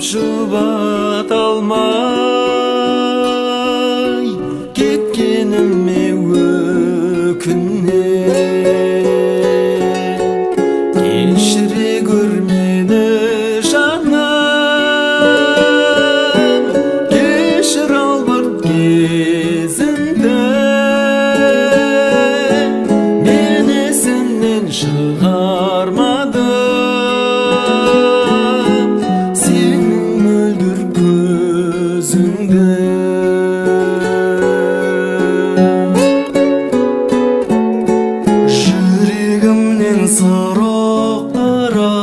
шубат алмай кеткениме өкүнем. Кешіре көр мені жаным, кешір ал бір кезінде. Мен есімнен шығармадым сенің мөлдір көзіңді. Жүрегімнен сұрақтара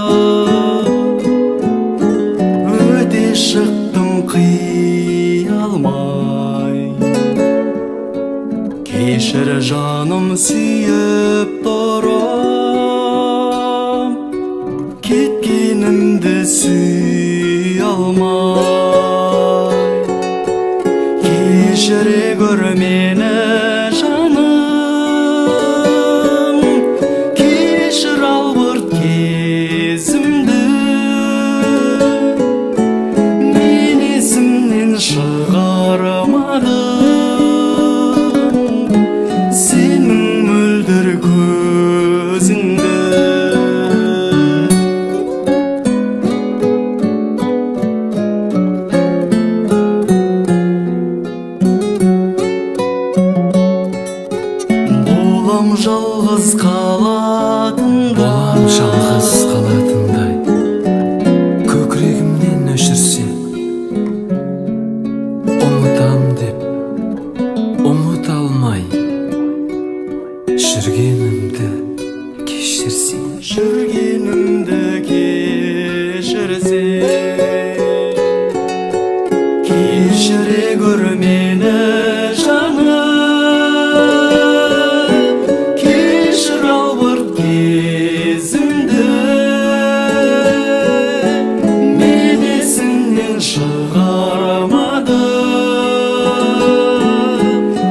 өте шықтым қиялмай. Кешір жаным, сүйіп тұрам, кеткенімді сүй алмай. Кешіре көр мені жаным, кешір ал бір кезімді. Мен есімнен шығармадым сенің мөлдір көзіңді. Болам жалғыз қалатындай, көкірегімнен өшірсең, ұмытам деп ұмыта алмай, жүргенімді кешірсең, кешіре көр мені жаным, кешір ал бір кезімді. Мен есімнен шығармадым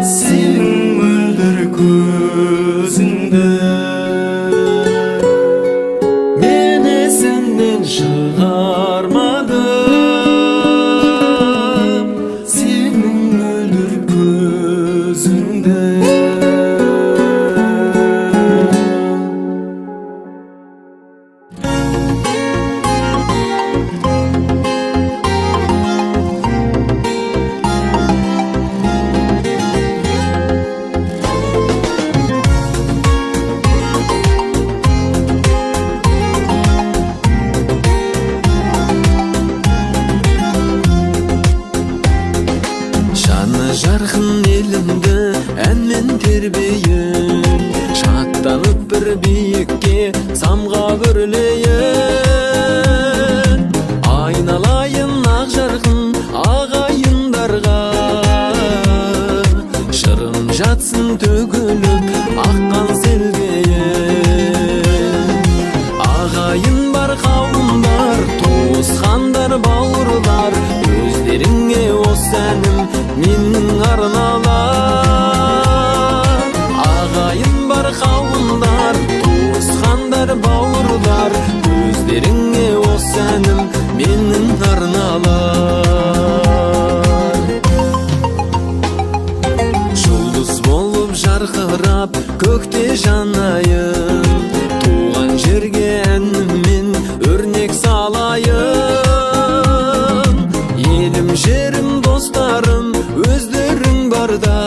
сенің мөлдір көзіңді. Мен есімнен шығармадым сенің мөлдір көзіңді. Жаны жарқын елімді әнмен тербейін, шаттанып бір биікке самғап өрлейін. Айналайын ақ жарқын ағайындарға, шырым жатсын төгіліп аққан селдейін. Ағайын бар, қауым бар, туысқандар, бауырлар, өздеріңе осы әнім менің арналар. Ағайын бар, қауымдар, туысқандар, бауырлар, өздеріңе осы әнім менің арналар. Жұлдыз болып жарқырап көкте жанайын, туған жерге әніммен өрнек салайын. Елім, жерім, достарым, өздерің барда,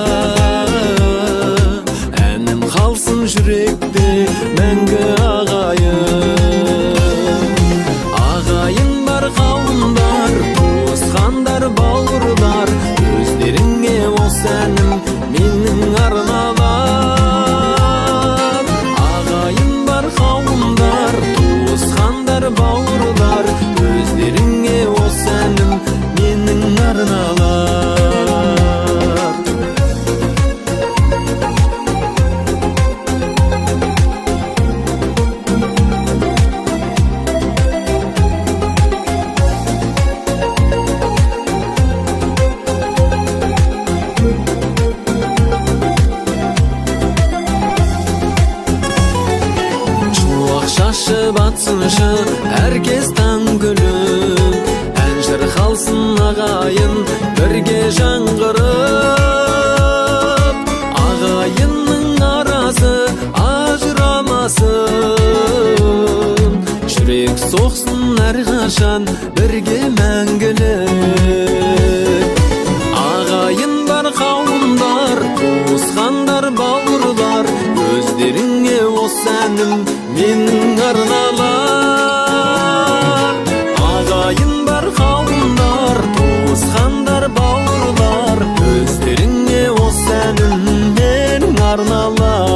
әнім қалсын жүректе мәңгі ағайын. Ағайын бар, қауымдар, туысқандар, бауырлар, өздеріңе осы әнім менің арналар. Ағайын бар, қауымдар, туысқандар, бауырлар, өздеріңе осы әнім менің арналар. Шашып атсыншы әркез таң күліп, ән қалсын ағайын бірге жаңғырып, ағайынның арасы ажырамасын, жүрек соқсын әрқашан бірге мәңгілік. Ағайын бар қауымдар, туысқандар бауырлар, өздеріңе осы әнім менің арналар. Ағайын бар қауымдар, туысқандар бауырлар, өздеріңе осы әнім менің арналар.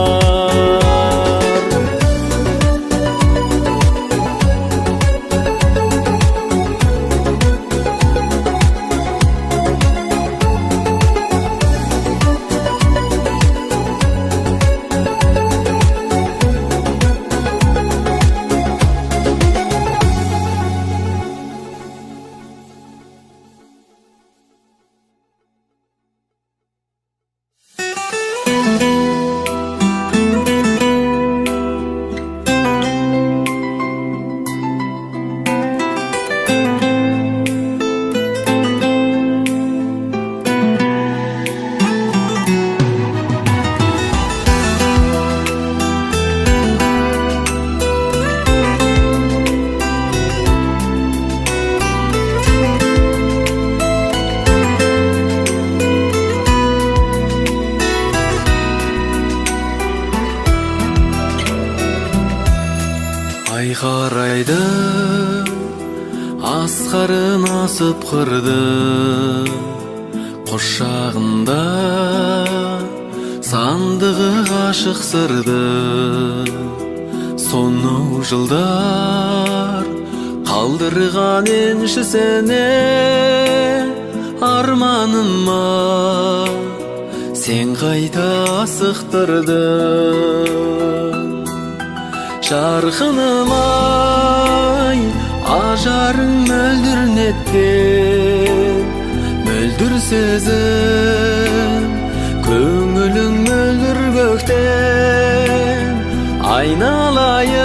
Ай қарайды, асқарын асып қырды, құшағында сандығы ғашық сырды. Сонау жылдар қалдырған еншісіне, арманыма сен қайта асықтырдың. Жарқыным-ай, ажарың мөлдір неткен, мөлдір сезім, көңілің мөлдір көктен. Айналайын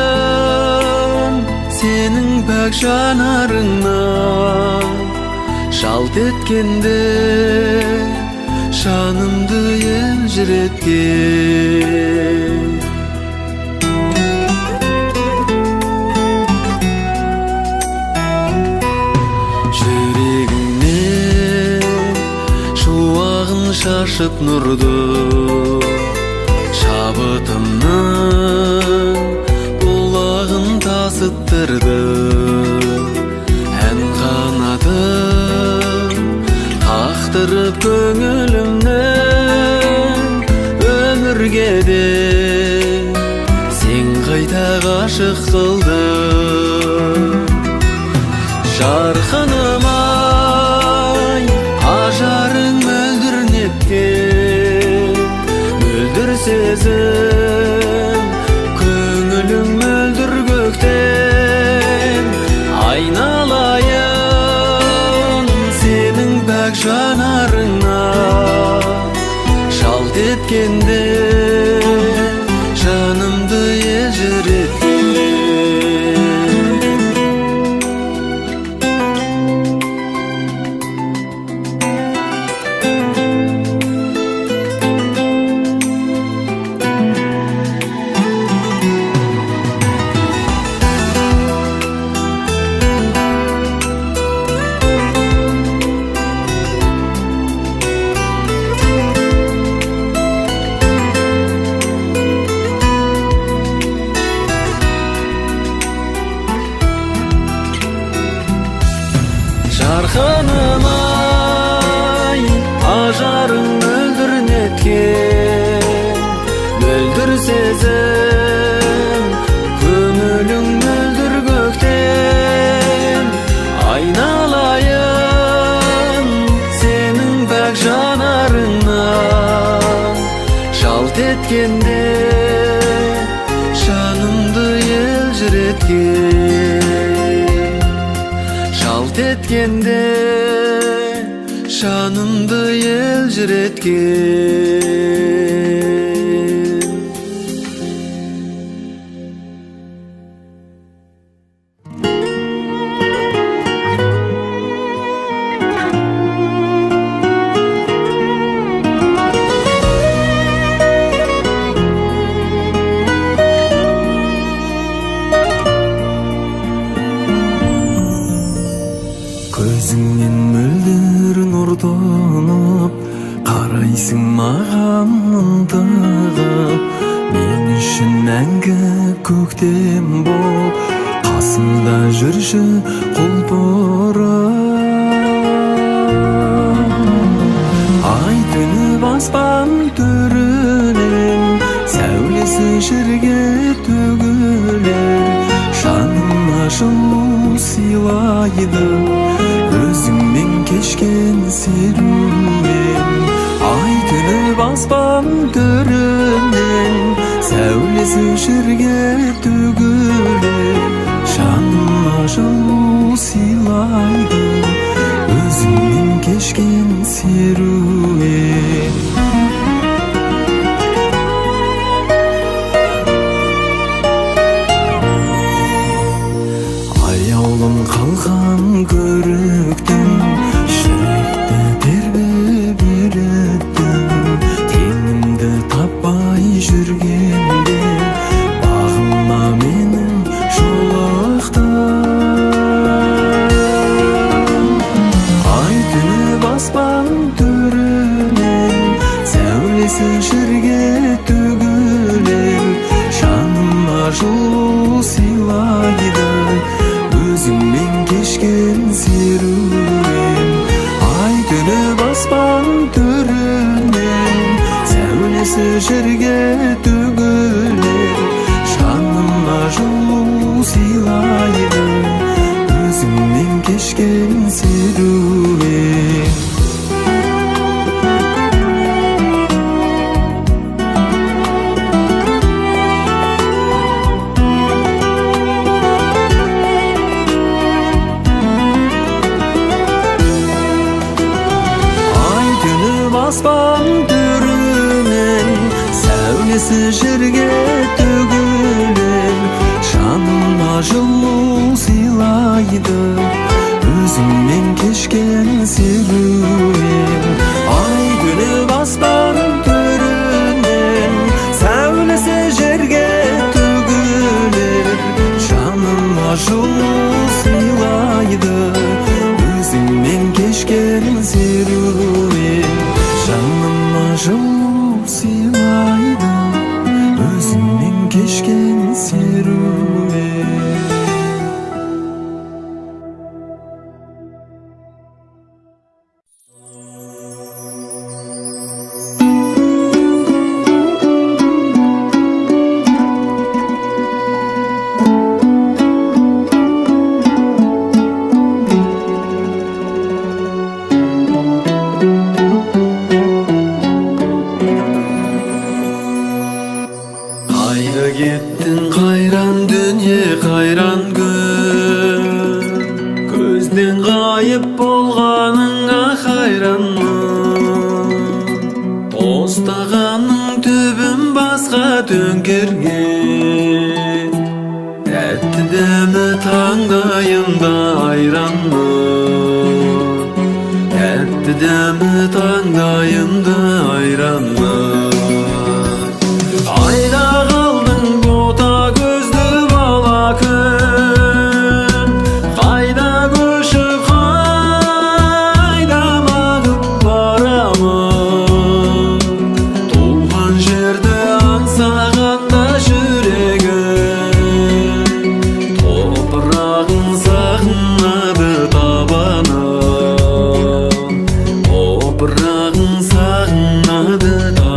сенің пәк жанарыңнан, жалт еткенде жанымды елжіреткен. Шашып нұрды, шабытымның бұлағын тасыттырды. Ән қанатым қақтырып көңілімнің, өмірге де сен қайта ғашық қылдың. Жарқыным-ай, ажарың мөлдір неткен, мөлдір сезім, көңілің мөлдір көктен. Айналайын сенің пәк жанарыңа, жалт еткенде жанымды елжіреткен. Жарқыным-ай, ажарың мөлдір неткен, мөлдір сезім, көңілің мөлдір көктен. Айналайын сенің пәк жанарыңнан, жалт еткенде жанымды елжіреткен. Жалт еткенде жанымды елжіреткен. Өзің маған ынтығып, мен үшін мәңгі көктем бол, қасымда жүрші құлпырым. Ай төніп аспан төрінен, сәулесі жерге төгілер, жаныма жылу сыйлайды өзіңмен кешкен серуен. Ай төніп аспан төрінен, сәулесі жерге төгілер, жаныма жылу сыйлайды өзіңмен кешкен серуен. Аяулым қалған көріктің, жүректі тербеп үйреттің. Теңімді таппай жүргенде, бағыма менің жолықтың. Ай төніп аспан төрінен, сәулесі жерге төгілер, жаныма жылу сыйлайды өзіңмен кешкен серуен. Ай төніп аспан төрінен, сәулесі жерге төгілер, жаныма жылу сыйлайды өзіңмен кешкен серуен. Аспан төрінен, сәулесі жерге төгілер, жаныма жылу сыйлайды өзіңмен кешкен серуен. Ай төніп аспан төрінен, сәулесі жерге төгілер, жаныма жылу сыйлайды өзіңмен кешкен серуен. Жаныма жылу сыйлайды өзіңмен кешкен серуен. Қайда кеттің қайран дүние, қайран күн, көзден ғайып болғаныңа қайранмын. Тостағанның түбін басқа төңкерген, тәтті дәмі таңдайымда айранмын, тәтті дәмі таңдайымда айранмын. Қайда қалдың бота көзді бала күн, қайда көшіп қайда мағып барамын. Туған жерді аңсағанда жүрегім, топырағын сағынады табаным, топырағын сағынады табаным.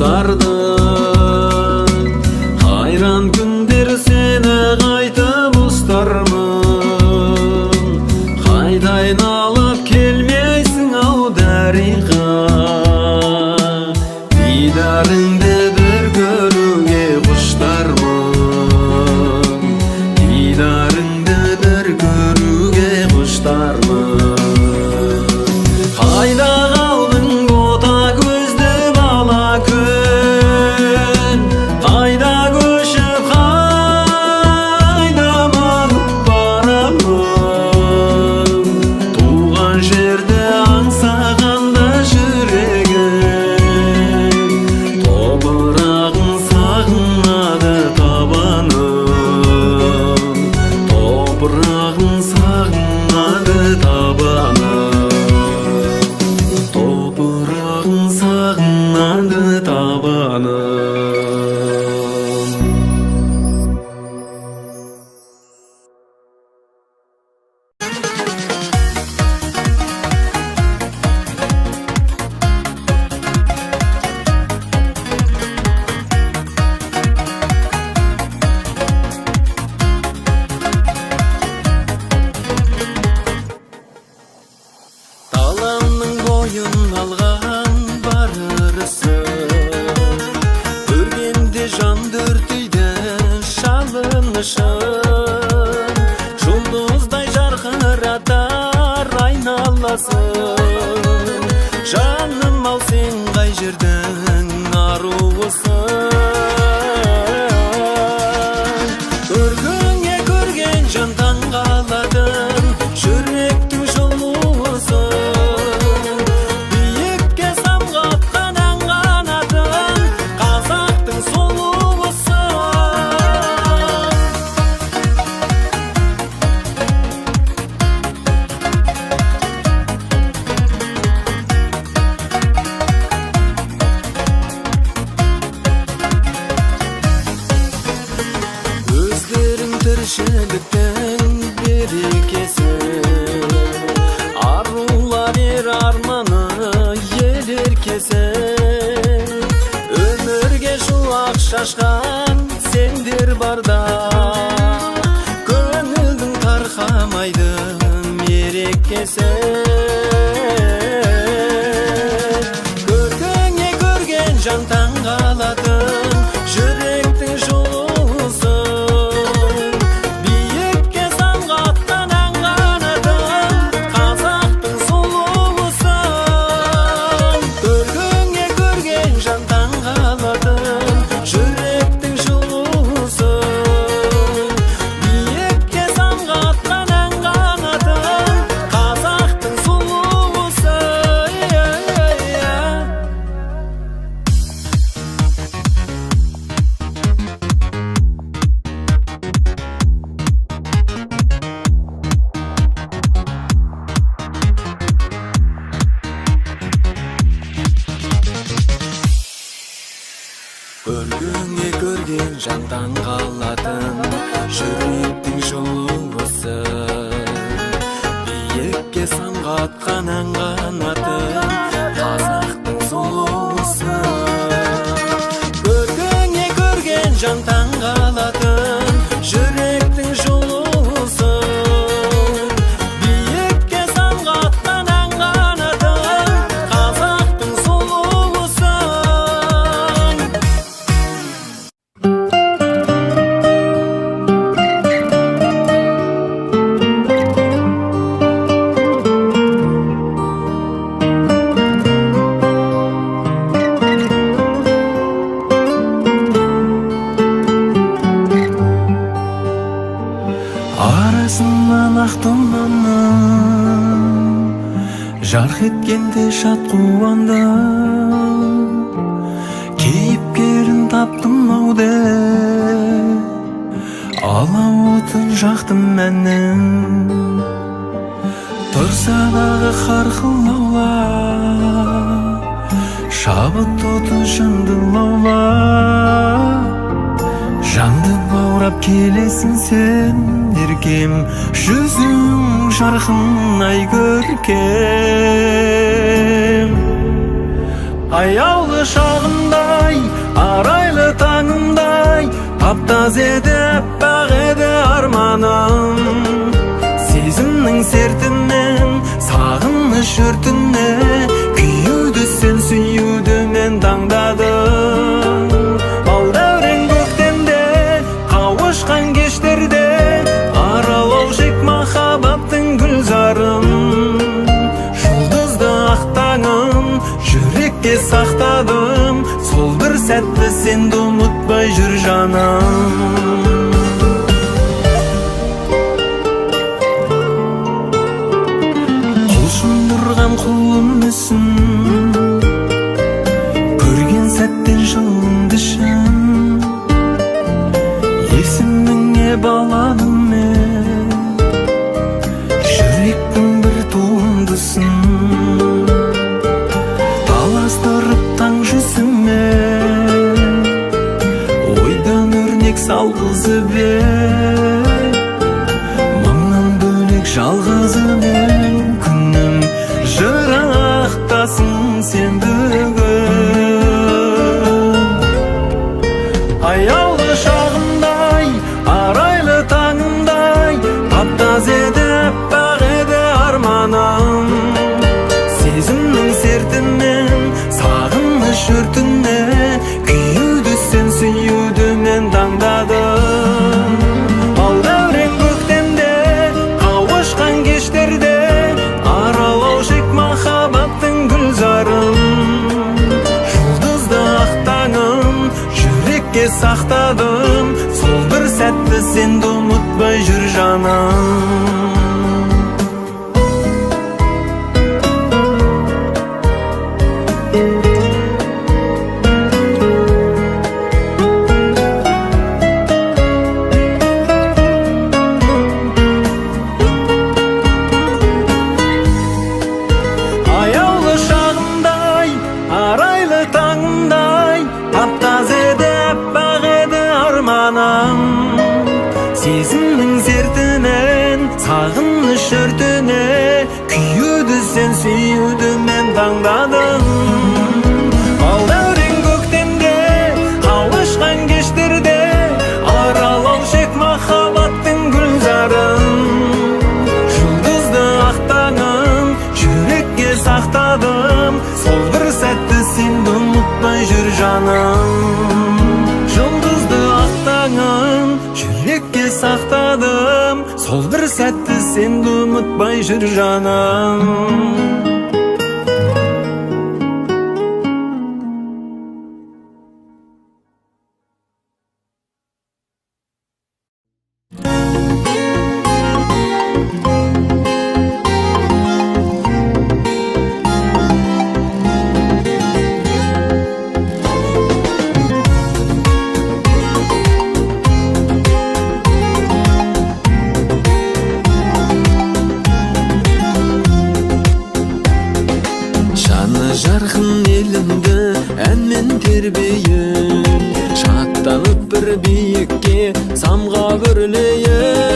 құштарды. Қайран күндер сені қайтып ұстармын, қайта айналып келмейсің ау дариға. Дидарыңды бір көруге құштармын, дидарыңды бір көруге құштармын. Қайда қалдың бота көзді бала күн, қайда көшіп қайда манып барамын. Туған жерді аңсағанда жүрегім, топырағын сағынады табаным, топырағын сағынады табаным, топырағын сағынады табаным. Таламның бойын алған бар ырысын, көргенде жанды өртейді шалынышын. Жұлдыздай жарқыратар айналасын, жаным ау сен қай жердің аруысың. Көргіңе көрген жан таңғаладың, жүректің жылуысың. Биікке самғатқан ән қанатын, қазақтың сұлуысың. Өздерің тіршіліктің берекесі, арулар ер арманы ел еркесі. Өмірге шуақ шашқан сендер барда, көңілдің тарқамайды мерекесі. Көркіңе көрген жан таңғалатын, жүректің жылуысың. Биікке самғатқан ән қанатын, қазақтың сұлуысың. Көркіңе көрген жан таңғалатын, жүректің жылуысың. Биікке самғатқан ән қанатын, қазақтың сұлуысың. Көргіңе көрген жан таңғалатын, жүректің жылуысың. Биікке самғатқан ән қанатын, қазақтың сұлуысың. Көргіңе көрген жан таңғалатын, жүректің жылуысың. Биікке самғатқан ән қанатын, қазақтың сұлуысың. Арасынан ақ тұманның жарқ еткенде шат қуанды, кейіпкерін таптым ау деп, алауытын жақтым мәннің. Тұрса дағы қарқыл аула, шабыт оты жанды лаула. Жанды баурап келесің сен еркем, жүзің жарқын ай көркем. Аяулы шағымдай таптаз еді аппақ еді арманым, сезімнің сертінен сағыныш өртіне күйеуді сен сүюді мен таңдадым. Балдәурен көктемде қауышқан кештерде аралау жек махаббаттың гүлзарын, жұлдызды ақтаңын жүрекке сақтадым, сол бір сәтті сенді ұмытпай жүр жаным. Құлшындырған құлымысың, көрген сәттен жылынды шын, есіміңе баладым мен, жүректің бір туындысын, таластырып таң жүзіме, ойдан өрнек салғызып мыңнан бөлек жалғызымен күнім жырақтасың сен бүгін. Аялы шағымдай, арайлы таңымдай, таптаз еді аппақ еді арманым, сезімнің сертінен сағыныш өртіне күйеуді сен сүюді мен таңдадым. Балдәурен көктемде қауышқан кештерде аралау жек махаббаттың гүлзарын, жұлдызды ақтаңын жүрекке сақтадым, сол бір сәтті сенді ұмытпай жүр жаным. Аялы шағымдай, арайлы таңымдай, таптаз еді аппақ еді арманым, сезімнің сертінен сағыныш өртіне күйеуді сен сүюді мен таңдадым. Балдәурен көктемде қауышқан кештерде аралау жек махаббаттың гүлзарын, жұлдызды ақтаңын жүрекке сақтадым, сол бір сәтті сенді ұмытпай жүр жаным. Жұлдызды ақтаңын жүрекке сақтадым, сол бір сәтті сенді ұмытпай жүр жаным. Жарқын елімді әнмен тербейін, шаттанып бір биікке самға өрлейін.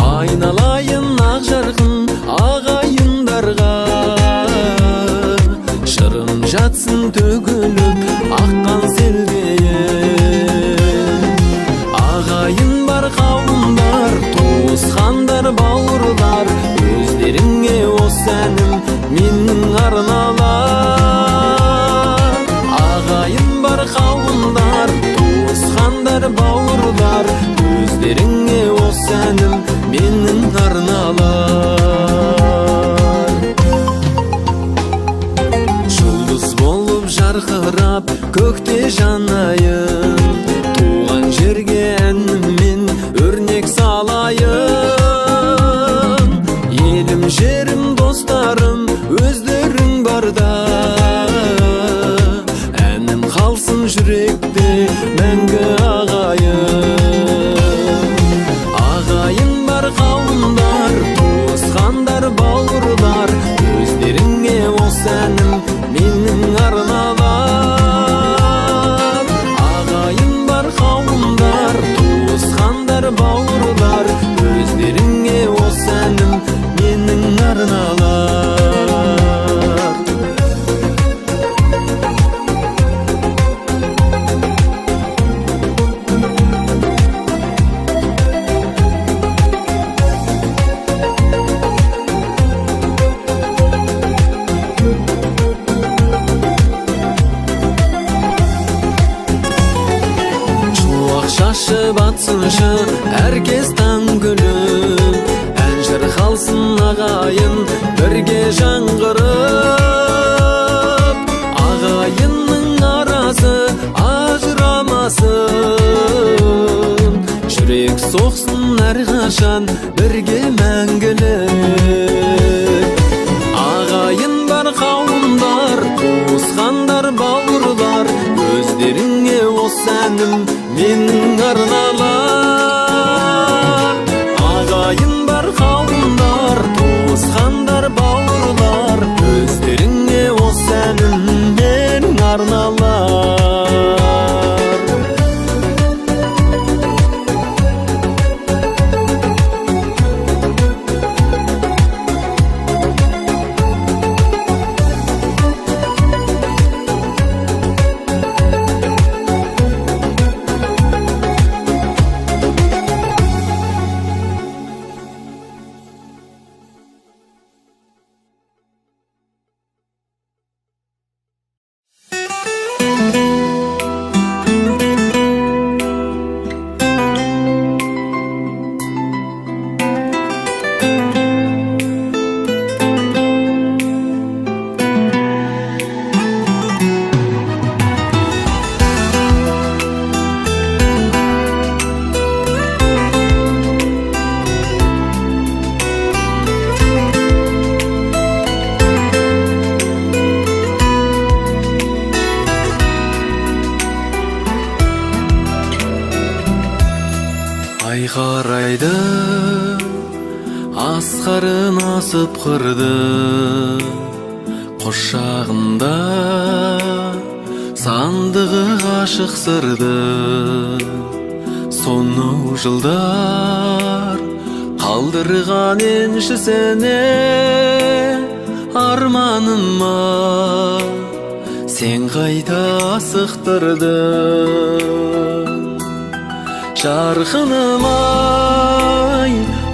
Айналайын ақ жарқын ағайындарға, шырын жатсын төгіліп аққан селдейін. Ағайын бар қауымдар, туысқандар бауырлар, өздеріңе осы әнім менің арналар. Ағайын бар қауымдар, туысқандар бауырлар, өздеріңе осы әнім менің арналар. Жұлдыз болып жарқырап көкте жанайын, туған жерге әніммен өрнек салайын. Елім жерім достарым өздерің барда, әнім қалсын жүректе мәңгі ағайын. Ағайын бар қауымдар, туысқандар бауырлар, өздеріңе осы әнім менің арналар. Ағайын бар қауымдар, туысқандар бауырлар, өздеріңе осы әнім менің арналар. Жакшы батсыншы herkes таң күлүп, әншір қалсын ағайын бірге жаңғырып. Ағайынның арасы ажырамасын, жүрек соқсын әрқашан бірге мәңгілік. Ағайын бар қауымдар, туысқандар, бауырлар, өздеріңе осы әнім менің арналар. Ағайын бар қауымдар, туысқандар, бауырлар, өздеріңе осы әнім менің арналар. Ай қарайды, асқарын асып қырды, құшағында сандығы ғашық сырды. Сонау жылдар қалдырған еншісіне арманыма сен қайта асықтырдың. Жарқыным ай,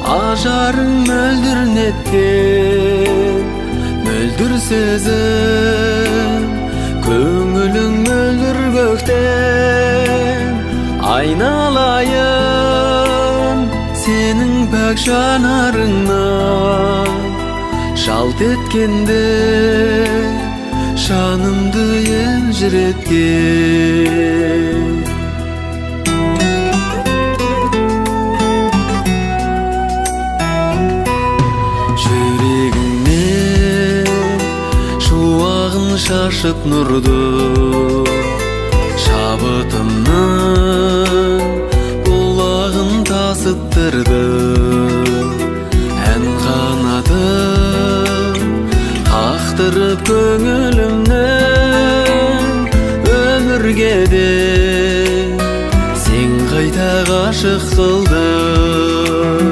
ажарың мөлдір неткен, мөлдір сезім, көңілің мөлдір көктен. Айналайын сенің пәк жанарыңнан, жалт еткенде жанымды елжіреткен. Шашып нұрды, шабытымның құлағын тасыттырды. Ән қанатын қақтырып көңілімнің, өмірге де сен қайта ғашық қылдың.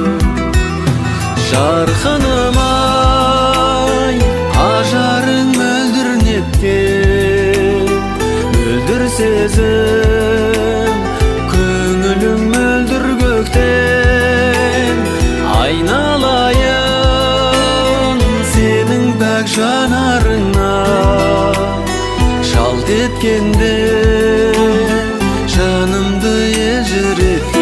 Жарқыным ай, ажарың мөлдір сезім, көңілің мөлдір көктен. Айналайын сенің пәк жанарыңа, жалт еткенде жанымды елжіреткен.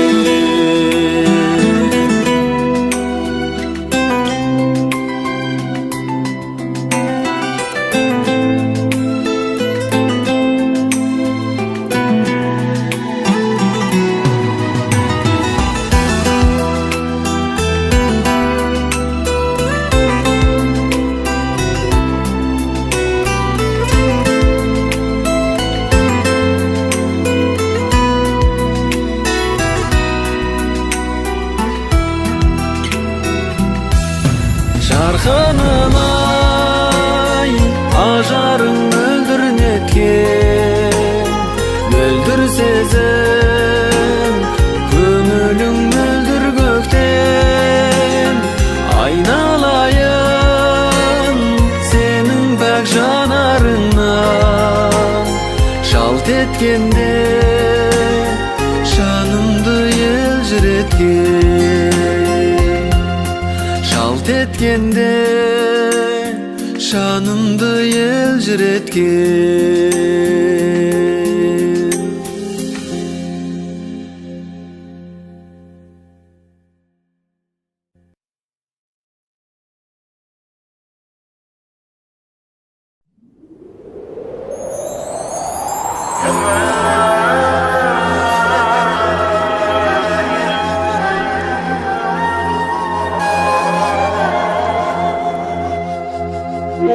Жарқыным ай, ажарың мөлдір неткен, мөлдір сезім, көңілің мөлдір көктен. Айналайын сенің пәк жанарыңнан, жалт еткенде жанымды елжіреткен. Жалт еткенде жанымды елжіреткен. Заманды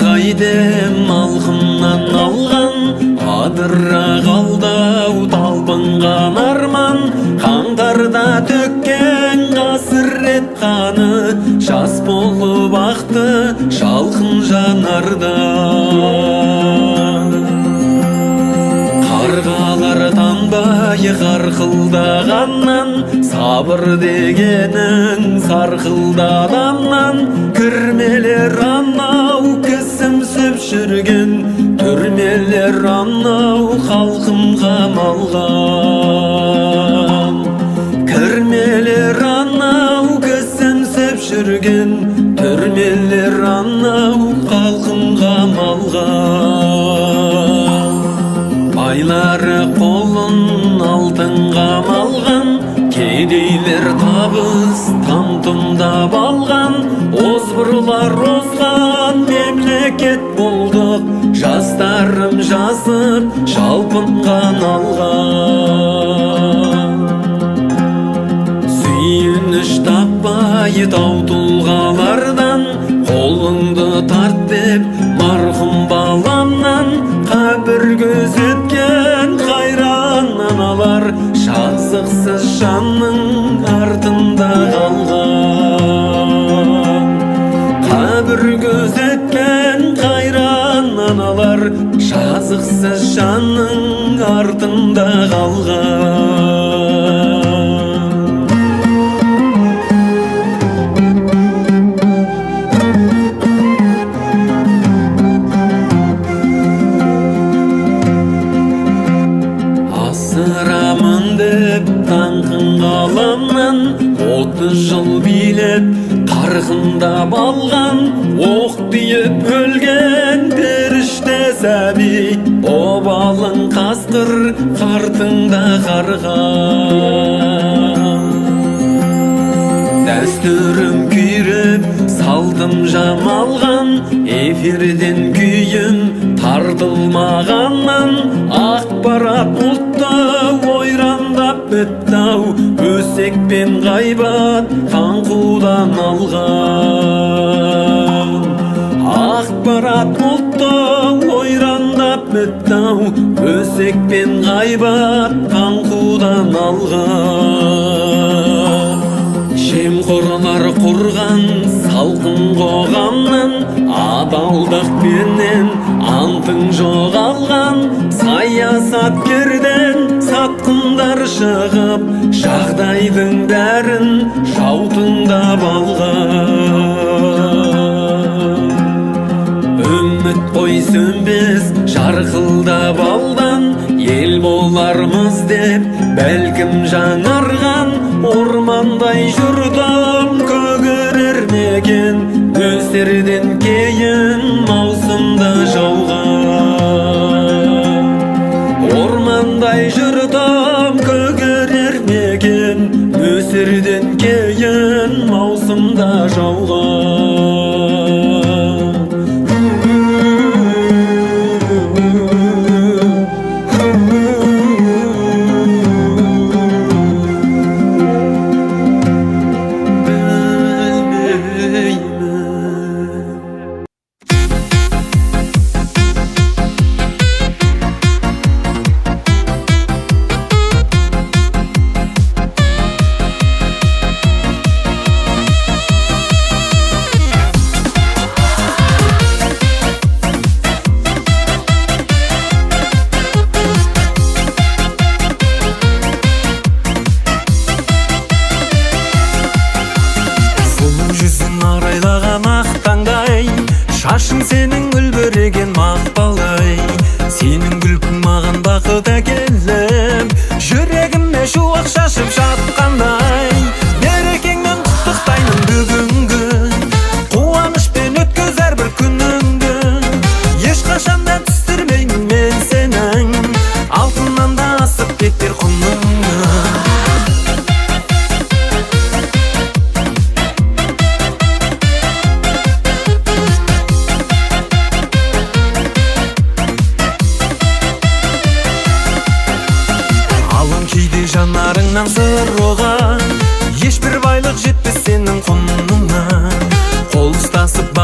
қайдем алқымнан алған, адыра қалдау талпынған арман. Қаңтарда төккен қасірет қаны, жас болып ақты жалқын жанарда. Қарғалар танбай қарқылдағаннан, сабыр дегенің сарқылдағаннан. Кірмелер анау кісімсіп жүрген, түрмелер анау халқым қамалған. Кірмелер анау кісімсіп жүрген, түрмелер анау халқым қамалған. Байлары қолын алтынға малған, кедейлер табыс там-тұмдап алған. Озбырлар озған мемлекет болдық, жастарым жазып жалпынған алған. Сүйініш таппай тау тұлғалардан, қолыңды тарт деп марқұм баламнан. Қабір көзеткен қайран аналар, жазықсыз жанның артында қалған. Қабір көзеткен қайран аналар, жазықсыз жанның артында қалған. Асырамын деп таңқын қаламнан, 30 жыл билеп қарқындап алған. Оқ тиіп өлген періште сәби, обалың қасқыр қартыңда қарған. Дәстүрім күйреп салтым жамалған, эфирден күйім тартылмағаннан. Ақпарат бұлтта ойрандап бітті-ау, өсек пен ғайбат қаңқудан алған. Ақпарат бұлтта ойрандап бітті-ау, өсек пен ғайбат қаңқудан алған. Жемқорлар құрған салқын қоғамнан, адалдық пенен антың жоғалған. Саясаткерден сатқындар шығып, жағдайдың бәрін жаутыңдап алған. Үміт қой сөнбес жарқылдап алдан, ел болармыз деп бәлкім жаңарған. Ормандай жүрдім көгерер мекен, өсерден кейін маусымда жауған. Ормандай жүрдім көгерер мекен, өсерден кейін маусымда жауған. Шашың сенің үлбіреген мақпалдай, сенің күлкің маған бақыт әкеліп, жүрегіме шуақ шашып жатқандай. Берекеңмен құттықтаймын бүгінгі, қуанышпен өткіз әрбір күніңді. Ешқашан да түсірмеймін мен сенің, алтыннан да асып кетер құныңды.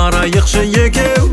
барайықшы екеу